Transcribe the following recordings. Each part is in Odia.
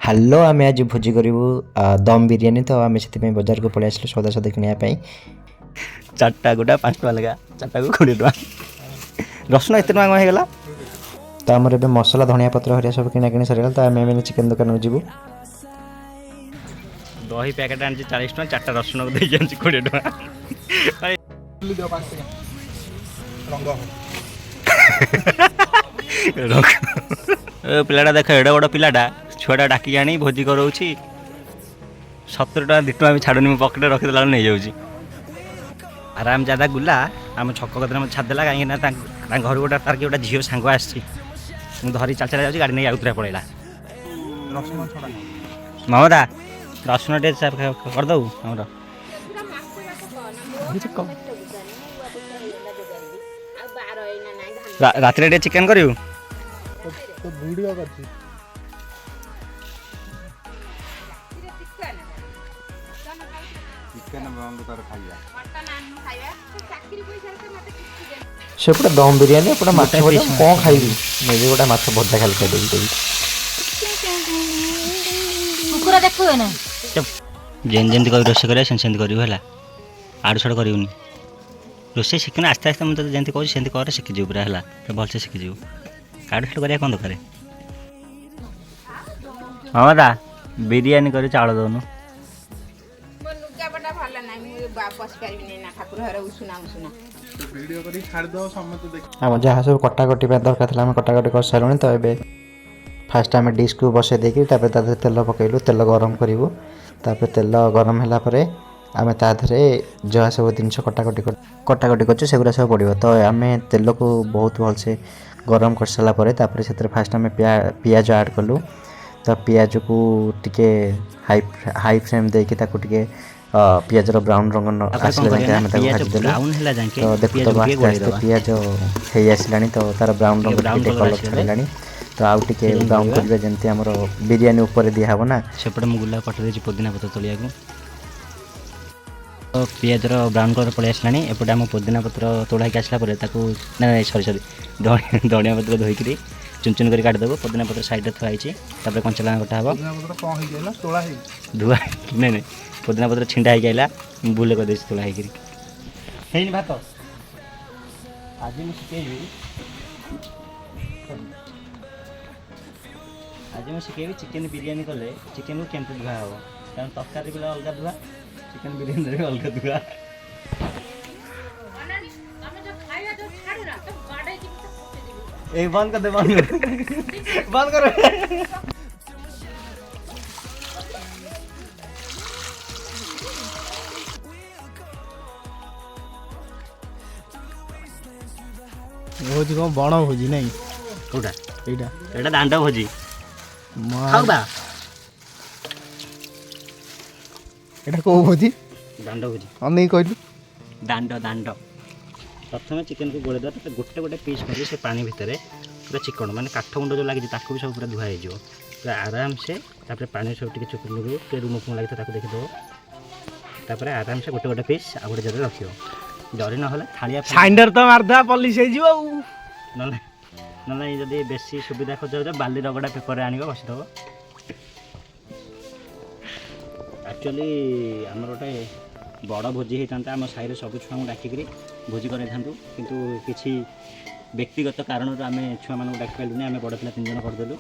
हेलो आम आज भोजी करूँ दम बिरियानी तो आम से बजार को पलि आसलु सौदा सौदा किनापी चार्टा गोटा 5 टका लगा चार्टा को 20 टका रसुण एत टका होगा तो आमर ए मसला धनिया पत्र हरिया सब किना कि सर तो आम चिकेन दुकान को जीवु दही पैकेट आनी 40 टका चार्टा रसुण को देखिए 20 टका पिलाटा देख एडे बड़ पिलाटा छुआटा डाकी आनी भोजी कराऊँगी 70 टका 2 टका भी छाड़ुनी मो पकेट रखीदेला नहीं जाऊँगी आराम ज्यादा गुला आम छक कदम मत छादेला कहीं घर गोटे तार गोटे झील सांग आसी धरी चल चला जाऊँगी गाड़ी नहीं आउथरा पड़ेगा ममता रसुण टे करदू आमर रात चिकेन करू सेपटे दम बिरियानी एपटे माछ भजा कौन खाइबी मुझे गोटे माछ भजा खाली खाईदेवी जेन जमी कह रोषे कर करूँ है आड़ छड़ करूनी रोषे शिखन आस्ते आस्ते मुझे जमी कहूँ सेमती कर शिखिजी पूरा है तो भलसे शिखिजी आड़ छड़ कर कौन दरकार हाँ दा बिरियानी कर चाउल दौनु आम जहाँ सब कटाकटी दरकार था कटाकटी कर सारूँ तो ये फास्ट आम डिश को बसई देकी तेल पकईलु तेल गरम करूँ तापर तेल गरम है आम ताधे जहाँ सब जिन कटाकटी कर सेगुरा सब पड़ो तो आम तेल को बहुत भलसे गरम कर सारापर से फास्ट आम पियाज ऐड कलु तो पियाज को टिके हाई फ्लेम देकी टिके पियाज ब्राउन रंग आसले भाजदेलु तो देखो तो आस्ते आस्ते पियाज हो आसला तो तार ब्राउन रंग कलर छाड़ा तो आउ टे ब्राउन करेंगे जमी आम बिरियानी उपर दिहब ना सेपटे मुझे गुला पठे पुदीना पत्र तलिया तो पियाजर ब्राउन कलर पलि आसला एपटे आम पुदीना पत्र तोड़ा आसला ना सरी धनिया पत्र धोईक चुन चुन कर काटिदेव पुदीना पत्र साइड थुआई कंचा लगा कटा धुआ नहीं पुदीना पत्र छिंडा होगा बुले कर तोड़ा है भात आज मुझे आज मुझे शिखेबी चिकेन बिरियानी कले चिकेन को केमती धुआ हम कारण तरकारी भी अलग धुआ चिकेन बिरियानी भी अलग धुआ ए बंद कर दे बंद कर भोजी कौन बण भोजी नहीं कौटा एटा दांड भोजी खाऊबा एटा को भोजी दांड भोजी नहीं कहलु दांड दांड प्रथम चिकेन को गोले देवा गोटे गोटे पीस कर से पानी भितर पूरा चिकन माने काठ गुंड जो लगी भी सब पूरा धुआ हो पूरा आराम से पानी सब टी चुप लगे रूम फूम लगी देखिदेव आराम से गोटे गोटे पीस आ गोटे जगह रखियो डरी ना थालिया साइंडर तो मारदा पॉलिश हो ना जदि बेसी सुविधा खोज बाली रगड़ा पेपर आन बसदेव एक्चुअली आमर गोटे बड़ भोजी होता आम साई सब छुआ डाकिक भोजी कर किंतु किसी व्यक्तिगत कारण आम छुआ मान डाक पार्लुनि आम बड़ पिला 3 जन करदेलु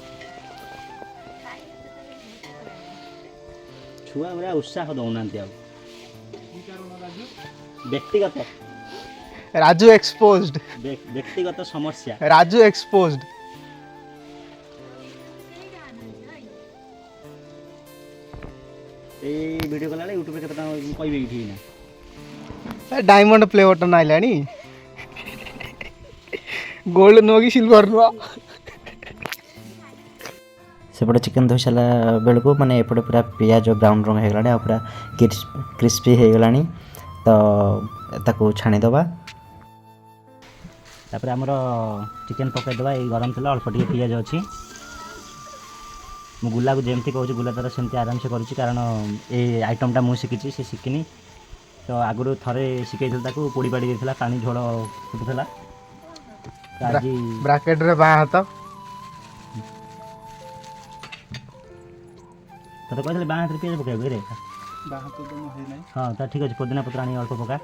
छुआ पूरा उत्साह दौना व्यक्तिगत राजू एक्सपोज्ड व्यक्तिगत समस्या राजू एक्सपोज्ड वीडियो कला यूट्यूब के कहबे ना डायमंड प्ले बटन आइलानी गोल्ड नुह कि सिल्वर नुह सेपटे चिकेन धोई सारा बेलू माने एपटे पूरा पियाज ब्राउन रंग हो गला पूरा क्रिस्पी हो गला तो छाणीदबा तापर आमर चिकेन पकईदेवा ये गरम तेल अल्प टे पियाज अच्छी मु गुला को जमती कहूँ गुला तार सेमती आराम से करुँच कारण ये आइटमटा मुझे शिखी सी शिखिनी तो आगुरी थे शिखई पोड़ी पाड़ी देता पानी झोल फुटुला ब्राकेट रे बाँ हाथ ତତେ କହିଥିଲି ବାଁ ହାତରେ ପିଆଜ ପକାଇବୁ ରେ ବାହାତ ତ ମୁଁ ହେଇ ନାହିଁ ହଁ ତା ଠିକ୍ ଅଛି ପୋଦିନା ପତ୍ର ଆଣି ଅଳ୍ପ ପକା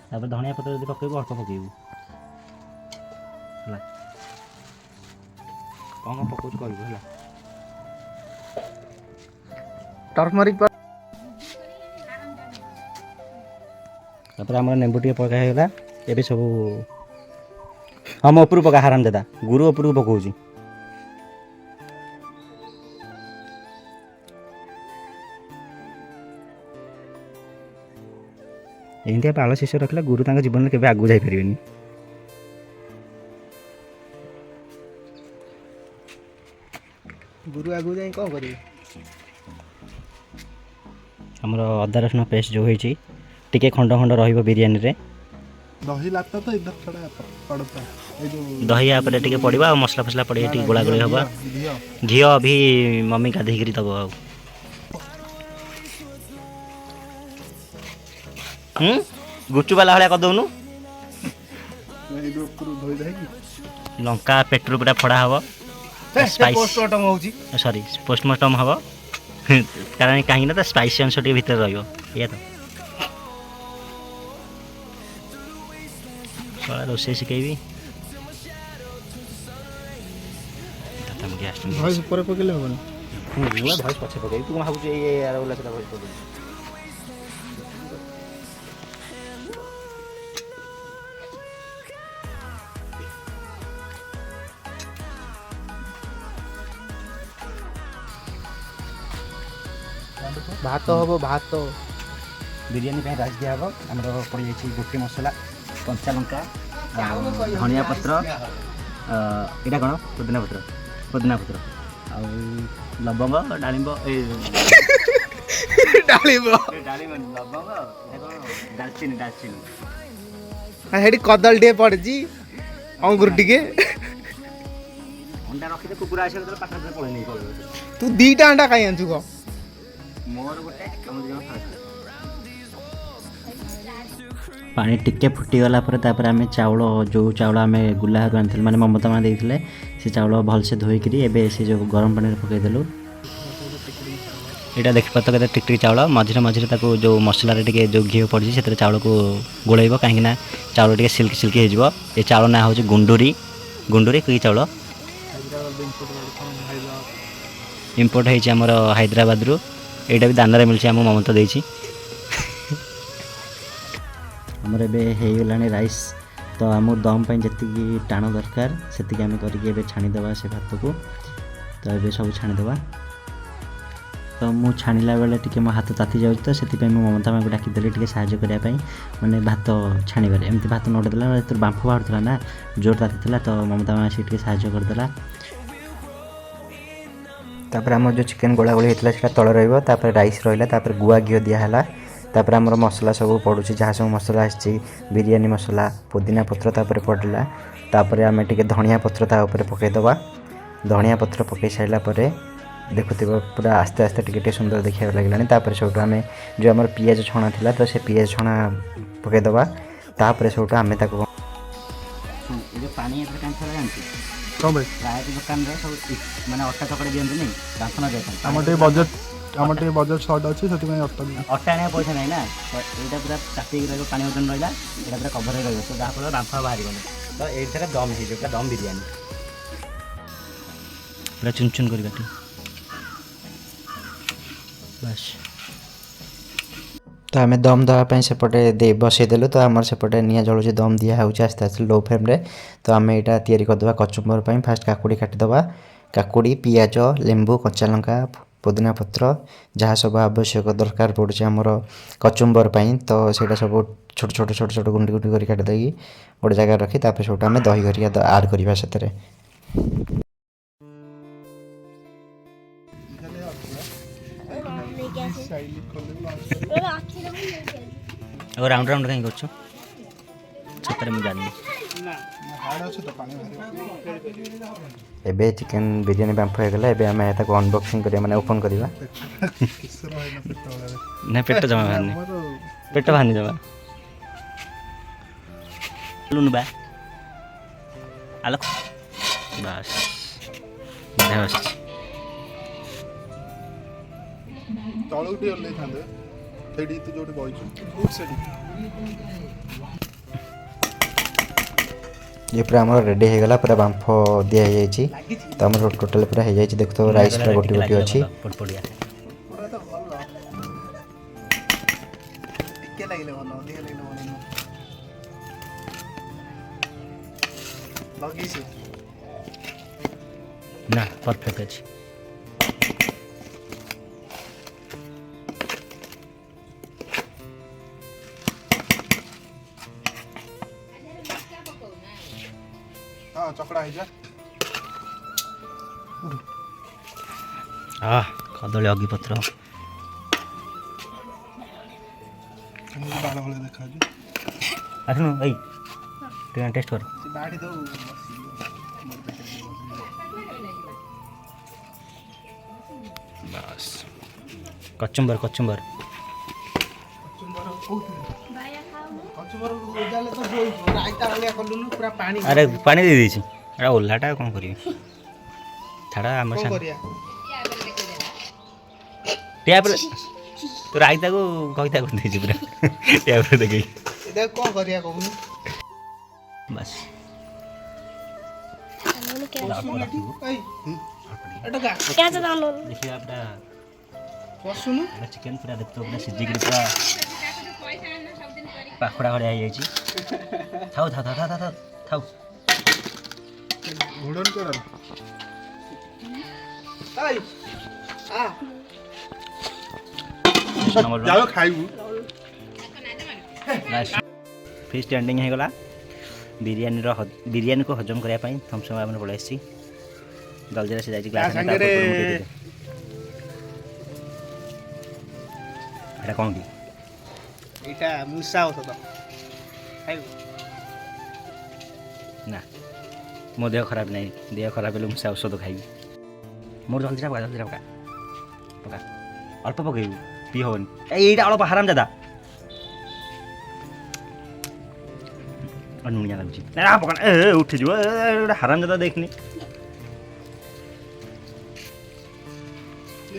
ତାପରେ ଧଣିଆ ପତ୍ର ଯଦି ପକାଇବୁ ଅଳ୍ପ ପକାଇବୁ ହେଲା କ'ଣ ପକାଉଛୁ କହିବୁ ହେଲା ଟର୍ମରିକ ତାପରେ ଆମର ନେମ୍ବୁ ଟିକେ ପକା ହେଇଗଲା ଏବେ ସବୁ ହଁ ମୋ ଉପରକୁ ପକା ହାରାମ ଦାଦା ଗୁରୁ ଉପରକୁ ପକାଉଛି ଏମିତିଆ ପାଳ ଶିଷ୍ୟ ରଖିଲେ ଗୁରୁ ତାଙ୍କ ଜୀବନରେ କେବେ ଆଗକୁ ଯାଇପାରିବେନି ଗୁରୁ ଆଗକୁ ଯାଇ କ'ଣ କରିବେ ଆମର ଅଦା ରସୁଣ ପେଷ୍ଟ ଯେଉଁ ହେଇଛି ଟିକେ ଖଣ୍ଡ ଖଣ୍ଡ ରହିବ ବିରିୟାନୀରେ ଦହି ଲାତ ତ ଇଧର ଛଡ଼ା ପଡ଼ତା ଏଇ ଯୋଉ ଦହି ଉପରେ ଟିକେ ପଡ଼ିବ ଆଉ ମସଲା ଫସଲା ପଡ଼ିକି ଟିକେ ଗୋଳା ଗୋଳି ହେବ ଘିଅ ଘିଅ ବି ମମି ଗାଧେଇକିରି ଦେବ ଆଉ ଗୁଚୁ ବାଲା ଭଳିଆ କରିଦେଉନୁ ଏଇ ଯୋଉ ଉପରୁ ଧୋଇ ଦେଇକି ଲଙ୍କା ପେଟ୍ରୋଲ ପୁରା ଫଡ଼ା ହେବ ପୋଷ୍ଟମର୍ଟମ ହେଉଛି ସରି ପୋଷ୍ଟମର୍ଟମ ହେବ କାରଣ କାହିଁକି ନା ତା ସ୍ପାଇସି ଅଂଶ ଟିକେ ଭିତରେ ରହିବ ଏଇଆ ତ ରୋଷେଇ ଶିଖେଇବି ଭଏସ୍ ଉପରେ ପକେଇଲେ ହବନି ଭଏସ୍ ପଛେ ପକେଇବି ତୁ କ'ଣ ଭାବୁଛୁ ଏଇ ଆର ସେଟା ଭଏସ୍ ପକେଇବି ଭାତ ହବ ଭାତ ବିରିୟାନୀ ପାଇଁ ରାଇସ୍ ଦିଆହେବ ଆମର ପଡ଼ିଯାଇଛି ଗୋଟି ମସଲା କଞ୍ଚା ଲଙ୍କା ଧନିଆ ପତ୍ର ଏଇଟା କ'ଣ ପୋଦିନା ପତ୍ର ଆଉ ଲବଙ୍ଗ ଡାଳିମ୍ବ ଡାଳିବ ଲବଙ୍ଗ ଡାଲଚିନି ସେଠି କଦଳୀ ଟିକେ ପଡ଼ିଛି ଅଙ୍ଗୁର ଟିକେ ଅଣ୍ଡା ରଖିଲେ କୁକୁର ଆସିବ ଯେତେବେଳେ ପାଖରେ ପଳେଇ ନେଇ ତୁ ଦିଟା ଅଣ୍ଡା ଖାଇ ଆଣିଛୁ କହ ମୋର ଗୋଟେ ପାଣି ଟିକେ ଫୁଟିଗଲା ପରେ ତାପରେ ଆମେ ଯେଉଁ ଚାଉଳ ଆମେ ଗୁଲାରୁ ଆଣିଥିଲୁ ମାନେ ମମତା ମା ଦେଇଥିଲେ ସେ ଚାଉଳ ଭଲସେ ଧୋଇକିରି ଏବେ ସେ ଯେଉଁ ଗରମ ପାଣିରେ ପକାଇଦେଲୁ ଏଇଟା ଦେଖିପାରୁଛ କେତେ ଟିକ ଟିକ ଚାଉଳ ମଝିରେ ମଝିରେ ତାକୁ ଯେଉଁ ମସଲାରେ ଟିକେ ଯେଉଁ ଘିଅ ପଡ଼ିଛି ସେଥିରେ ଚାଉଳକୁ ଗୋଳେଇବ କାହିଁକିନା ଚାଉଳ ଟିକେ ସିଲ୍କି ହେଇଯିବ ଏ ଚାଉଳ ନାଁ ହେଉଛି ଗୁଣ୍ଡୁରି କି ଚାଉଳ ଇମ୍ପୋର୍ଟ ହେଇଛି ଆମର ହାଇଦ୍ରାବାଦରୁ ଏଇଟା ବି ଦାନାରେ ମିଳିଛି ଆମ ମମତା ଦେଇଛି ଆମର ଏବେ ହେଇଗଲାଣି ରାଇସ୍ ତ ଆମକୁ ଦମ୍ ପାଇଁ ଯେତିକି ଟାଣ ଦରକାର ସେତିକି ଆମେ କରିକି ଏବେ ଛାଣିଦେବା ସେ ଭାତକୁ ତ ଏବେ ସବୁ ଛାଣିଦେବା ତ ମୁଁ ଛାଣିଲା ବେଳେ ଟିକେ ମୋ ହାତ ତାତି ଯାଉଛି ତ ସେଥିପାଇଁ ମୁଁ ମମତା ମାଙ୍କୁ ଡାକିଦେଲି ଟିକେ ସାହାଯ୍ୟ କରିବା ପାଇଁ ମାନେ ଭାତ ଛାଣିବାରେ ଏମିତି ଭାତ ନଡ଼େଇଦେଲା ଯେତେବେଳେ ବାମ୍ଫ ବାହାରୁଥିଲା ନା ଜୋର ତାତିଥିଲା ତ ମମତା ମା ଆସିକି ଟିକେ ସାହାଯ୍ୟ କରିଦେଲା ତାପରେ ଆମର ଯେଉଁ ଚିକେନ୍ ଗୋଳାଗୋଳି ହେଇଥିଲା ସେଇଟା ତଳେ ରହିବ ତାପରେ ରାଇସ୍ ରହିଲା ତାପରେ ଗୁଆ ଘିଅ ଦିଆହେଲା ତାପରେ ଆମର ମସଲା ସବୁ ପଡ଼ୁଛି ଯାହା ସବୁ ମସଲା ଆସିଛି ବିରିୟାନୀ ମସଲା ପୋଦିନା ପତ୍ର ତାପରେ ପଡ଼ିଲା ତାପରେ ଆମେ ଟିକେ ଧଣିଆ ପତ୍ର ତା ଉପରେ ପକାଇଦେବା ଧଣିଆ ପତ୍ର ପକାଇ ସାରିଲା ପରେ ଦେଖୁଥିବ ପୁରା ଆସ୍ତେ ଆସ୍ତେ ଟିକେ ଟିକେ ସୁନ୍ଦର ଦେଖିବାକୁ ଲାଗିଲାଣି ତାପରେ ସେଇଠୁ ଆମେ ଯେଉଁ ଆମର ପିଆଜ ଛଣା ଥିଲା ତ ସେ ପିଆଜ ଛଣା ପକାଇଦେବା ତାପରେ ସେଇଠୁ ଆମେ ତାକୁ ପାଣି କ'ଣ ଭାଇ ପ୍ରାୟତଃ ଦୋକାନରେ ସବୁ ମାନେ ଅଟା ଚକଡ଼ି ଦିଅନ୍ତିନି ବାସନ ଯାଇଥାଏ ଆମର ଟିକେ ବଜେଟ୍ ସର୍ଟ ଅଛି ସେଥିପାଇଁ ଅଟା ଆଣିବା ପଇସା ନାହିଁ ନା ତ ଏଇଟା ପୁରା ଚାପିକି ରହିବ ପାଣି ଓଜନ ରହିଲା ଏଇଟା ପୁରା କଭର୍ ରହିବ ତ ଯାହାଫଳରେ ବାମ୍ଫ ବାହାରିବନି ତ ଏଇଥିରେ ଦମ୍ ହେଇଯିବ ପୁରା ଦମ୍ ବିରିୟାନୀ ପୁରା ଚୁନ୍ ଚୁନ୍ କରି କାଟି ବାସ୍ ତ ଆମେ ଦମ୍ ଦେବା ପାଇଁ ସେପଟେ ବସେଇଦେଲୁ ତ ଆମର ସେପଟେ ନିଆଁ ଜଳୁଛି ଦମ୍ ଦିଆହେଉଛି ଆସ୍ତେ ଆସ୍ତେ ଲୋ ଫ୍ଲେମ୍ରେ ତ ଆମେ ଏଇଟା ତିଆରି କରିଦେବା କଚୁମ୍ବର ପାଇଁ ଫାଷ୍ଟ କାକୁଡ଼ି କାଟିଦେବା କାକୁଡ଼ି ପିଆଜ ଲେମ୍ବୁ କଞ୍ଚା ଲଙ୍କା ପୋଦିନା ପତ୍ର ଯାହା ସବୁ ଆବଶ୍ୟକ ଦରକାର ପଡ଼ୁଛି ଆମର କଚୁମ୍ବର ପାଇଁ ତ ସେଇଟା ସବୁ ଛୋଟ ଛୋଟ ଗୁଣ୍ଡି ଗୁଣ୍ଡି କରି କାଟିଦେଇକି ଗୋଟେ ଜାଗାରେ ରଖି ତାପରେ ସେଇଠୁ ଆମେ ଦହି ଘରିକା ଆଡ଼୍ କରିବା ସେଥିରେ ରାଉଣ୍ଡ କାହିଁ କରୁଛୁ ସତରେ ମୁଁ ଜାଣିନି ଏବେ ଚିକେନ୍ ବିରିୟାନୀ ବାମ୍ଫ ହେଇଗଲା ଏବେ ଆମେ ତାକୁ ଅନବକ୍ସିଂ କରିବା ମାନେ ଓପନ୍ କରିବା ନା ପେଟ ଜମା ବାହାରିନି ପେଟ ବାହାରିନି ଜମା ଲୁନୁ ବା ଆଲୋ ବାସ୍ ବଢ଼ିଆ ବସିଛି। ତଳକୁ ଟିକେ ଓହ୍ଲେଇଥାନ୍ତେ ସେଇଠି ତୁ ଯୋଉଠି ବଇଛୁ ସେଠି ये पूरा आम रेडी हो गला पूरा बांफ दिया तो आम टोटाल पूरा हो जाए देख तो राइस पूरा गोटी गोटी अच्छी पड़पड़िया ପୁରା ତ ଭଲ ଟିକେ ଲାଗିଲେ ଭଲ ଅଧିକା ଲାଗିଲେ ଭଲ ନୁହଁ ଲଗେଇଛୁ ନା ପରଫେକ୍ଟ ଅଛି। ହଁ ଚକଡ଼ା ହେଇଯା କଦଳୀ ଅଗିପତ୍ର କେମିତି ବାଳ ଭଳିଆ ଦେଖାଯାଉଛି ଆସୁନୁ ଏଇ ଟିକେ ଟେଷ୍ଟ କର। ସେ ବାଢ଼ି ଦଉ ବାସ୍ କଚୁମ୍ବର କଚୁମ୍ବର ଆରେ ପାଣି ଦେଇ ଦେଇଛି ଏଟା ଓହ୍ଲାଟା କ'ଣ କରିବି ଛାଡ଼ ଆମର ଟ୍ୟାପ୍ରେ ତୁ ରାଇତାକୁ କଇତା କରିଦେଇଛୁ ପୁରା ଟ୍ୟାପ୍ରେ ଦେଖେଇ କ'ଣ କରିବା କହୁନୁ ବାସ୍ ଦେଖିବା ପୁରା ବସୁନୁ ଚିକେନ୍ ପୁରା ଦେଖ ପୁରା ସିଝିକିରି ପୁରା ପାଖଡ଼ା ଭଳିଆ ହେଇଯାଇଛି। ଥାଉ ଥାଉ ଥାଉ ଥାଉ ଥାଉ ଥାଉ ଘୋଡ଼ନ କର ଯାଉ ଖାଇବୁ ଫିଷ୍ଟ ଏଣ୍ଡିଙ୍ଗ ହେଇଗଲା। ବିରିୟାନୀକୁ ହଜମ କରିବା ପାଇଁ ଥମ୍ସଅପ୍ ଆମେ ପଳେଇ ଆସିଛି ଜଲ୍ଦିରେ ସେ ଯାଇଛି ଗ୍ଲାସ୍ ଏଇଟା କ'ଣ କି ଏଇଟା ମୂଷା ଔଷଧ ଖାଇବୁ ନା ମୋ ଦେହ ଖରାପ ନାହିଁ ଦେହ ଖରାପ ହେଲେ ମୁଁ ସେ ଔଷଧ ଖାଇବି ମୋର ଜଲ୍ଦିରେ ପକା ପକା ଅଳ୍ପ ପକେଇବୁ ପିଇ ହେବନି ଏଇଟା ଅଳ୍ପ ହାରାମ ଦାଦା ଲୁଣିଆ ଲାଗୁଛି ପକା ଉଠିଯିବ ହାରାମ ଦାଦା ଦେଖିନି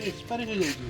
ଏକ୍ସପାରି ହେଇଯାଇଛି